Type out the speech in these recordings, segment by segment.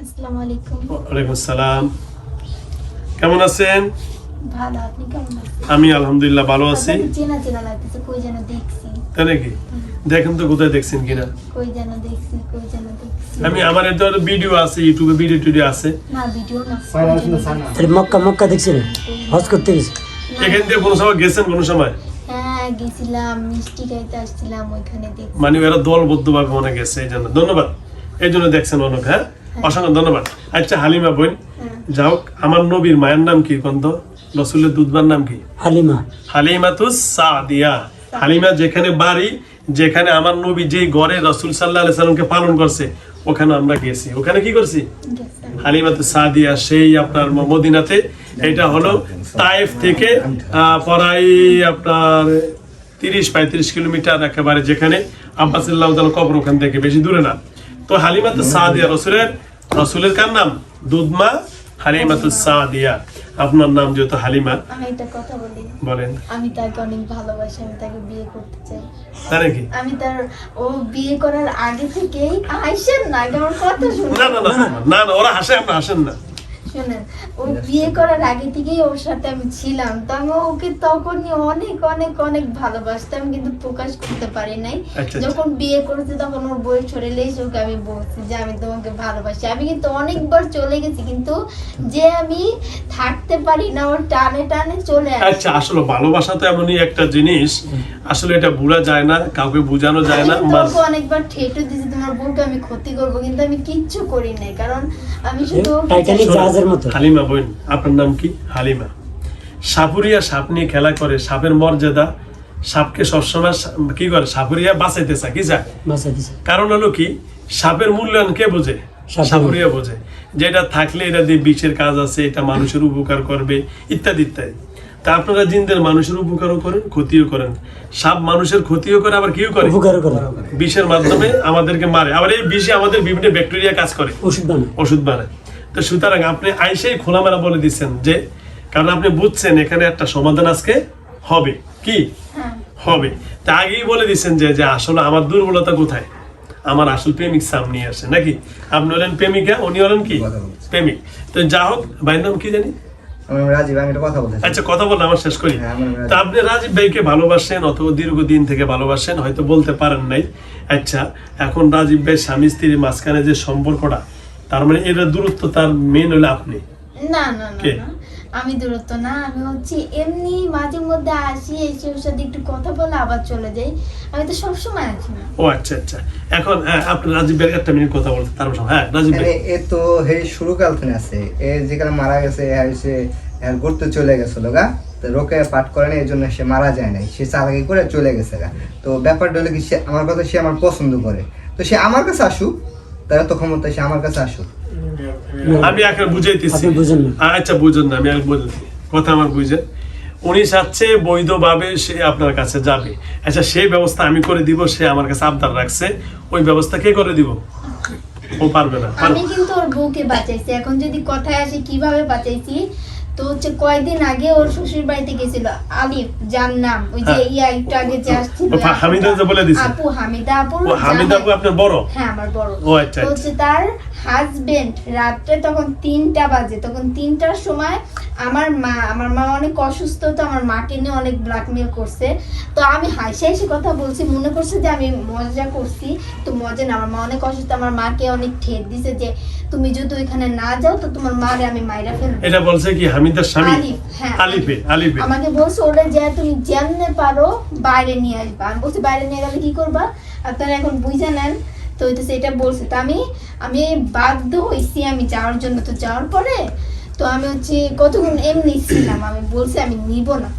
আসসালামু আলাইকুম। ওয়ালাইকুম আসসালাম। কেমন আছেন? ভালো, আপনি কেমন আছেন? আমি আলহামদুলিল্লাহ ভালো আছি। আপনাকে চেনা চেনা লাগতেছে, কই যেন দেখছি। তাই নাকি? দেখেন তো কোথায় দেখছেন কিনা। কই যেন দেখছি, কই যেন দেখছি। আমি আমার একটা ভিডিও আছে, ইউটিউবে ভিডিও টিডিও আছে। না ভিডিও না। তাহলে মক্কা দেখছিলেন, হজ করতে গেছি। এখান থেকে কোনো সময় গেছেন কোনো সময়? হ্যাঁ গেছিলাম, মিষ্টি খাইতে আসছিলাম, ওইখানে দেখছি। মানে এরা দলবদ্ধভাবে মনে গেছে, এই জন্য ধন্যবাদ। এই জন্য দেখছেন অনেক, হ্যাঁ অসংখ্য ধন্যবাদ। আচ্ছা হালিমা বোন, যাও, আমার নবীর মায়ের নাম কি কন্ত? রসুলের দুধবার নাম কি? হালিমা। হালিমাতুস সাদিয়া। হালিমা যেখানে বাড়ি, যেখানে আমার নবী যেই ঘরে রাসূল সাল্লাল্লাহু আলাইহি সাল্লামকে পালন করছে, ওখানে আমরা গেছি। ওখানে কি করছি? হালিমাতুস সাদিয়া, সেই আপনার মদিনাতে। এটা হলো তায়েফ থেকে প্রায় আপনার 30-35 কিলোমিটার একেবারে, যেখানে আব্বাস রাদিয়াল্লাহু তাআলা কবর, ওখান থেকে বেশি দূরে না। তো হালিমাতুস সাদিয়া রসুলের কার নাম? দুধমা হালিমাতুস সাদিয়া। আপনার নাম যেহেতু হালিমা। আমি একটা কথা বলি। বলেন। আমি তাকে অনেক ভালোবাসি, আমি তাকে বিয়ে করতে চাই। তাই নাকি? আমি তার, ও বিয়ে করার আগে থেকেই হাসেন না, আগে আমার কথা শুনুন। না না না না না, ওরা হাসে, আমরা হাসেন না। শুনেন, ও বিয়ে করার আগে থেকেই ওর সাথে আমি ছিলাম, তো আমি ওকে তখনই অনেক অনেক অনেক ভালোবাসতাম, কিন্তু প্রকাশ করতে পারি নাই। আচ্ছা। যখন বিয়ে করেছে তখন ওর বই ছড়েলেই ওকে আমি বলছি যে আমি তোমাকে ভালোবাসি। আমি কিন্তু অনেকবার চলে গেছি, কিন্তু যে আমি থাকতে পারি না, ওর টানে টানে চলে আসে। আচ্ছা, আসলে ভালোবাসা তো এমনই একটা জিনিস, আসলে এটা ভুলা যায় না, কাউকে বোঝানো যায় না। আমি তোকে অনেকবার ঠেটো দিয়েছি, তোমার বউকে আমি ক্ষতি করবো, কিন্তু আমি কিচ্ছু করি নাই, কারণ আমি শুধু টাইটানিক জাহাজের মতো। হালিমা বোন, আপনার নাম কি? হালিমা। সাপুরিয়া সাপ নিয়ে খেলা করে, সাপের মর্যাদা, সাপকে সবসময় কি করে, সাপুরিয়া বাঁচাইতে চায়, কি চায়? বাসায় দিছে। কারণ হলো কি, সাপের মূল্যায়ন কে বোঝে? সাপুরিয়া বোঝে, যে এটা থাকলে এটা দিয়ে বিষের কাজ আছে, এটা মানুষের উপকার করবে, ইত্যাদি ইত্যাদি। তা আপনারা জিনদের মানুষের উপকারও করেন, ক্ষতিও করেন। সাপ মানুষের ক্ষতিও করে, আবার কিও করে, উপকার করে। বিষের মাধ্যমে আমাদেরকে মারে, আবার এই বিষে আমাদের বিভিন্ন ব্যাকটেরিয়া কাজ করে, ওষুধ বানায়। তো সুতরাং আপনি আইসেই খোলামেলা বলে দিচ্ছেন যে, কারণ আপনি বুঝছেন এখানে একটা সমাধান আজকে হবে, কি হবে। তা আগেই বলে দিচ্ছেন যে আসলে আমার দুর্বলতা কোথায়, আমার আসল প্রেমিক সামনে আসে নাকি? আপনি হলেন প্রেমিকা, উনি হলেন কি প্রেমিক। তো যা হোক, ভাইয়ের নাম কি জানি? রাজীব। আমি একটা কথা বলতে চাই। আচ্ছা, কথা বললাম, আমার শেষ করি। তা আপনি রাজীব ভাইকে ভালোবাসেন, অথবা দীর্ঘদিন থেকে ভালোবাসেন, হয়তো বলতে পারেন নাই। আচ্ছা, এখন রাজীব ভাই স্বামী স্ত্রীর মাঝখানে যে সম্পর্কটা, তার মানে এর দূরত্ব তার মেন হলো আপনি? না না না না, আমি দূরত্ব না, আমি হচ্ছে এমনি মাঝে মধ্যে আসি, এসে ওর সাথে একটু কথা বলে আবার চলে যাই, আমি তো সবসময় আছি না। ও আচ্ছা আচ্ছা। এখন আপনি রাজীব ভাই একটা মিনিট কথা বলতে, তারপর হ্যাঁ রাজীব ভাই। এ তো হে শুরু কাল থেকে আছে, এ যেখানে মারা গেছে এসে ঘুরতে চলে গেছিল গা, তো রোকে পাঠ করে না, এই জন্য সে মারা যায় নাই, সে চালাকি করে চলে গেছে গা। তো ব্যাপারটা হলো কি, সে আমার কথা, সে আমার পছন্দ করে, তো সে আমার কাছে আসুক, তারা তো ক্ষমতা, সে আমার কাছে আসুক। আমি এখন বুঝাইতেছি। আচ্ছা বুঝুন না, আমি আর বলছি কথা আমার বুঝে। উনি চাচ্ছে বৈধভাবে সে আপনার কাছে যাবে। আচ্ছা, সেই ব্যবস্থা আমি করে দিব, সে আমার কাছে আবদার রাখছে, ওই ব্যবস্থা কে করে দিব? ও পারবে না। আমি কিন্তু ওর বউকে বাঁচাইছি। এখন যদি কথায় আসে কিভাবে বাঁচাইছি, তো হচ্ছে কয়েকদিন আগে ওর শ্বশুর বাড়িতে গেছিল আলিফ, যার নাম ওই যে একটু আগে যে আসছিল হামিদা, যে বলে দিছে আপু, হামিদা আপু। ও হামিদা আপু আপনার বড়? হ্যাঁ আমার বড়। ও আচ্ছা। হচ্ছে তার হাজবেন্ড রাত্রে তখন 3টা বাজে, তখন 3টার সময় আমার মা অনেক অসুস্থ, তো আমার মাকে নিয়ে অনেক ব্ল্যাকমেল করছে। তো আমি হাসি হাসি কথা বলছি, মনে করছে যে আমি মজা করছি, তো মজা না, আমার মা অনেক অসুস্থ, আমার মাকে অনেক ঠেট দিছে যে তুমি যদি ওইখানে না যাও তো তোমার মারে আমি মাইরা ফেলবো। এটা বলছে কি হামিদার স্বামী? আলিফ। হ্যাঁ আলিফে আমাকে বলছে ওরে যে তুমি যেমনে পারো বাইরে নিয়ে আসবা। আমি বলছি বাইরে নিয়ে গেলে কি করবা, আপনারা এখন বুঝে নেন। তো সেটা বলছে, তো আমি বাধ্য হয়েছি আমি যাওয়ার জন্য। তো যাওয়ার পরে তো আমি হচ্ছে কতক্ষণ এমনি ছিলাম, আমি বলছি আমি নিব না।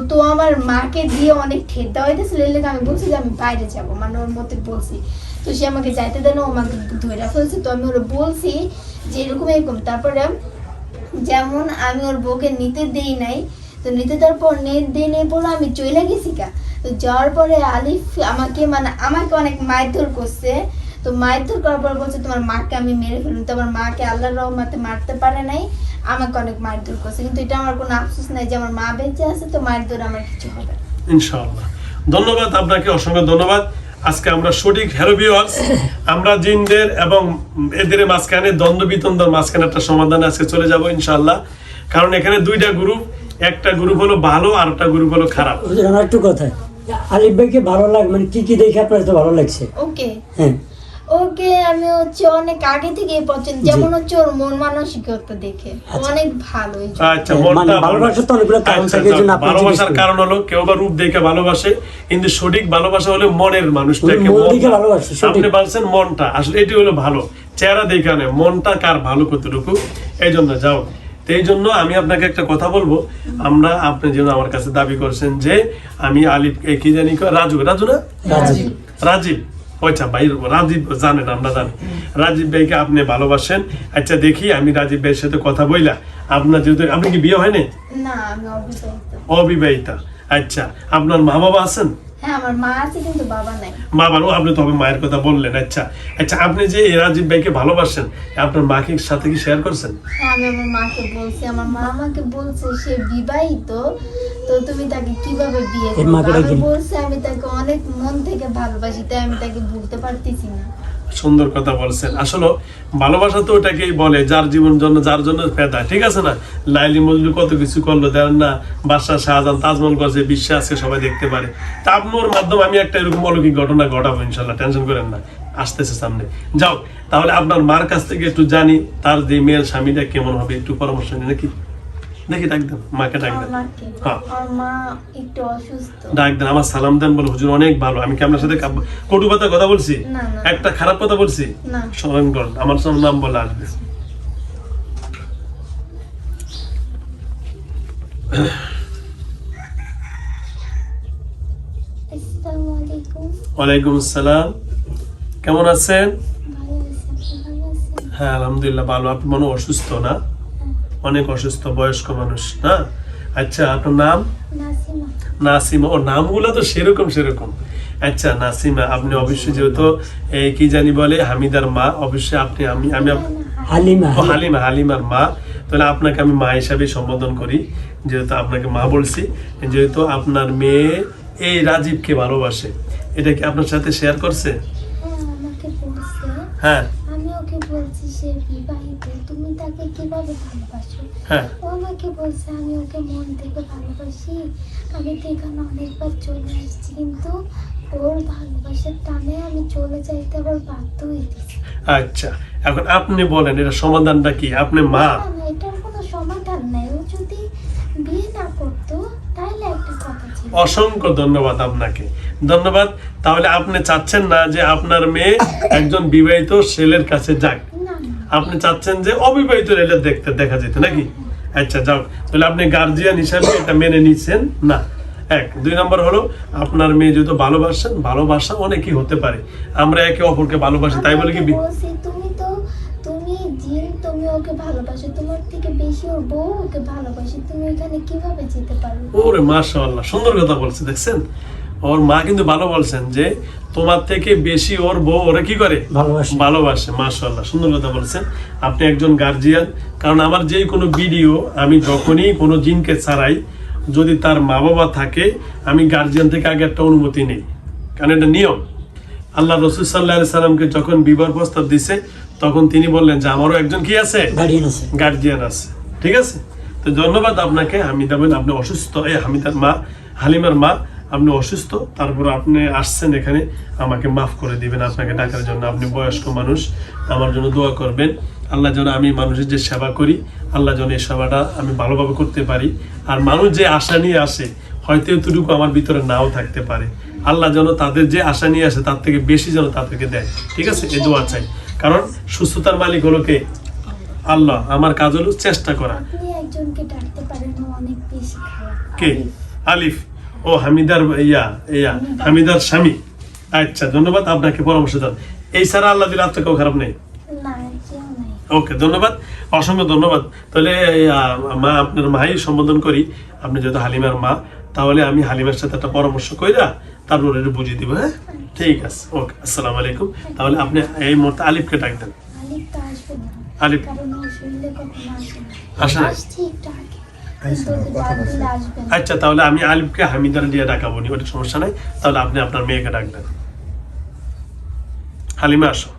তো আমার মাকে দিয়ে অনেক ঠেট দেওয়া হইতেছিল, এর লেগে আমি বলছি যে আমি বাইরে যাবো, মানে ওর মতে বলছি। তো সে আমাকে যাইতে দেন, ও আমাকে ধরে ফেলছে। তো আমি ওরা বলছি যে এরকম এরকম। তারপরে যেমন আমি ওর বউকে নিতে দেই নাই, তো নিতে দেওয়ার পর দেই নেই বলে আমি চলে গেছি কা। তো যাওয়ার পরে আলিফ আমাকে অনেক মারধর করছে। তো মারধর করার পর বলছে তোমার মাকে আমি মেরে ফেলুন। তো আমার মাকে আল্লাহর রহমতে মারতে পারে নাই, আমাকে অনেক মারধর করছে। কিন্তু এটা আমার কোনো আফসোস নাই যে আমার মা বেঁচে আছে, তো মারধর আমার কিছু হবে না। ইনশাআল্লাহ। ধন্যবাদ আপনাকে, অসংখ্য ধন্যবাদ। আজকে আমরা সঠিক হ্যালো ভিউয়ার্স, আমরা জিনদের এবং এদের মাঝখানে দ্বন্দ্ব বিতন্ডর মাঝখানে একটা সমাধান আজকে চলে যাব ইনশাআল্লাহ। কারণ এখানে দুইটা গ্রুপ, একটা গ্রুপ হলো ভালো আর একটা গ্রুপ হলো খারাপ। হুজুর আমার একটু কথা, আলিফ ভাইকে ভালো লাগে মানে কি দেখে আপনার তো ভালো লাগছে? ওকে হ্যাঁ ওকে আমি হচ্ছে অনেক আগে থেকে পছন্দ, যেমন হচ্ছে ওর মন মানসিকতা দেখে অনেক ভালো। এই জন্য। আচ্ছা, মানে মনটা ভালোবাসার তো অনেকগুলো কারণ আচ্ছা, থাকে, এই জন্য আপনি ভালোবাসার জিজ্ঞেস কারণ হলো কেউ বা রূপ দেখে ভালোবাসে, কিন্তু সঠিক ভালোবাসা হলো মনের মানুষটাকে, মন দেখে মনটা। ভালোবাসে, সঠিক। আপনি বলছেন মনটা, আসলে এটি হলো ভালো, চেহারা দেখে নয়, মনটা কার ভালো কতটুকু, এই জন্য যাও। তো এই জন্য আমি আপনাকে একটা কথা বলবো, আপনি যেন আমার কাছে দাবি করছেন যে আমি আলিফ কি জানি রাজু না রাজীব, আচ্ছা ভাই রাজীব জানেন, আমরা জানি রাজীব ভাইকে আপনি ভালোবাসেন। আচ্ছা দেখি আমি রাজীব ভাইয়ের সাথে কথা বইলা, আপনার যেহেতু আপনি কি বিয়ে হয়নি? না আমি অবিবাহিত। অবিবাহিতা। আচ্ছা, আপনার মা বাবা আছেন? হ্যাঁ আমার মা আছে কিন্তু বাবা নাই। বাবার, আপনি তো মায়ের কথা বললেন। আচ্ছা আচ্ছা, আপনি যে এই রাজীব ভাইকে ভালোবাসেন, আপনার মাকে সাথে কি শেয়ার করছেন? হ্যাঁ আমি আমার মাকে বলছি, আমার মা আমাকে বলছে সে বিবাহিত, তো তুমি তাকে কিভাবে বিয়ে এর করবে? মাকে আমি ডাকি। বলছি আমি তাকে অনেক মন থেকে ভালোবাসি, তাই আমি তাকে ভুলতে পারতেছি না। সুন্দর কথা বলছেন। আসলে ভালোবাসা তো ওটাকেই বলে যার জীবন জন্য যার জন্য ফেদা, ঠিক আছে না? লাইলি মজনু কত কিছু করলো, দেন না বাদশাহ শাহজাহান তাজমহল করছে, বিশ্বে আজকে সবাই দেখতে পারে। তা আপনার মাধ্যমে আমি একটা এরকম অলৌকিক ঘটনা ঘটাবো ইনশাল্লাহ, টেনশন করেন না, আসতেছে সামনে। যাও তাহলে আপনার মার কাছ থেকে একটু জানি তার যে মেয়ের স্বামীটা কেমন হবে, একটু পরামর্শ নিই নাকি? দেখি ডাক দেন, মাকে ডাক আমার দেন। মাকে, হ্যাঁ আমার মা একটু অসুস্থ। ডাক দেন, আমার সালাম দেন, বলে হুজুর অনেক ভালো। আমি কি আপনার সাথে কটু কথা বলছি? না, না। একটা খারাপ কথা বলছি? না। স্মরণ করুন, আমার সামনে নাম বলে আসবে। আসসালামু আলাইকুম। ওয়ালাইকুম আসসালাম, কেমন আছেন? ভালো আছি, আপনি ভালো আছেন? হ্যাঁ আলহামদুলিল্লাহ ভালো। আপনি মনে হয় অসুস্থ না? অনেক অসুস্থ, বয়স্ক মানুষ না? আচ্ছা আপনার নাম? নাসিমা। নাসিমা। ও নামগুলো তো সেরকম। আচ্ছা নাসিমা, আপনি অবশ্যই যেহেতু কি জানি বলে হামিদার মা, অবশ্যই আপনি হালিমা। ও হালিমার মা, তাহলে আপনাকে আমি মা হিসাবে সম্বোধন করি, যেহেতু আপনাকে মা বলছি। যেহেতু আপনার মেয়ে এই রাজীবকে ভালোবাসে, এটা কি আপনার সাথে শেয়ার করছে? হ্যাঁ আমাকে বলছে, হ্যাঁ আমি ওকে বলছি সে বিবাহিত, তুমি তাকে কিভাবে ভালোবাসো? হ্যাঁ ও আমাকে বলছে আমি ওকে মন থেকে ভালোবাসি, আমি তো এখানে অনেকবার চলে আসছি, কিন্তু ওর ভালোবাসার টানে আমি চলে যাইতে আবার বাধ্য হইতেছি। আচ্ছা, এখন আপনি বলেন এটা সমাধানটা কি? আপনি মা। না, না, এটার কোনো সমাধান নাই। ও যদি বিয়ে না করতো তাহলে একটা কথা ছিল। অসংখ্য ধন্যবাদ আপনাকে, ধন্যবাদ। তাহলে আপনি চাচ্ছেন না যে আপনার মেয়ে একজন বিবাহিত ছেলের কাছে যাক, না, না। আপনি চাচ্ছেন যে অবিবাহিত ছেলে দেখা যেত নাকি? আচ্ছা যাও, তাহলে আপনি গার্জিয়ান হিসাবে এটা মেনে নিচ্ছেন না। এক, দুই নম্বর হলো আপনার মেয়ে যেহেতু ভালোবাসেন, ভালোবাসা অনেকই হতে পারে, আমরা একে অপরকে ভালোবাসি তাই বলে কি আমি ওকে বলছি, তুমি জিন, তুমি ওকে ভালোবাসো, তোমার থেকে বেশি ওর বউ ওকে ভালোবাসে, তুমি এখানে কিভাবে যেতে পারো? ওরে মাশাআল্লাহ, সুন্দর কথা বলছে, দেখছেন? ওর মা কিন্তু ভালো বলছেন যে তোমার থেকে বেশি ওর বউ ওরা কি করে? ভালোবাসে। মাশাআল্লাহ, সুন্দর কথা বলছেন। আপনি একজন গার্জিয়ান, কারণ আমার যেই কোনো ভিডিও আমি যখনই কোনো জিনকে ছাড়াই, যদি তার মা বাবা থাকে, আমি গার্জিয়ান থেকে আগে একটা অনুমতি নেই, কারণ এটা নিয়ম। আল্লাহ রাসূল সাল্লাল্লাহু আলাইহি সাল্লামকে যখন বিবাহ প্রস্তাব দিছে, তখন তিনি বললেন যে আমারও একজন কি আছে? গার্জিয়ান আছে। ঠিক আছে, তো ধন্যবাদ আপনাকে। হামিদা বোন আপনি অসুস্থ, এই হামিদার মা, হালিমার মা আপনি অসুস্থ, তারপর আপনি আসছেন এখানে, আমাকে মাফ করে দিবেন আপনাকে ডাকার জন্য। আপনি বয়স্ক মানুষ, আমার জন্য দোয়া করবেন। আল্লাহ যেন আমি মানুষের যে সেবা করি, আল্লাহ যেন এই সেবাটা আমি ভালোভাবে করতে পারি। আর মানুষ যে আশা নিয়ে আসে, হয়তো এতটুকু আমার ভিতরে নাও থাকতে পারে, আল্লাহ যেন তাদের যে আশা নিয়ে আসে তার থেকে বেশি যেন তাদেরকে দেয়। ঠিক আছে, এই দোয়া চাই, কারণ সুস্থতার মালিক হলো কে? আল্লাহ। আমার কাজ হলো চেষ্টা করা। আপনি একজনকে ডাকতে পারেন, ও অনেক বেশি খারাপ। কে? আলিফ। ও হামিদার হামিদার স্বামী। আচ্ছা ধন্যবাদ, আপনাকে পরামর্শ দেন। এই ছাড়া আল্লাহ দিলে আর তো কেউ খারাপ নেই। না, কেউ নাই। ওকে, ধন্যবাদ, অসংখ্য ধন্যবাদ। তাহলে মা, আপনার মাই সম্বোধন করি, আপনি যেহেতু হালিমার মা, তাহলে আমি হালিমার সাথে একটা পরামর্শ কইরা তারপর এটা বুঝিয়ে দিব। হ্যাঁ ঠিক আছে, ওকে, আসসালামু আলাইকুম। তাহলে আপনি এই মুহূর্তে আলিফকে ডাক দেন। আলিফ তো আসবে না, আলিফ কারণ ও শরীরে কখনো আসে না। আসে না? আসছে একটু আগে, কিন্তু ওকে ডাক দিলে আসবে না। আচ্ছা, তাহলে আমি আলিফকে হামিদার দিয়ে ডাকাবো নি, ওটা সমস্যা নাই। তাহলে আপনি আপনার মেয়েকে ডাক দেন। হালিমা আসো।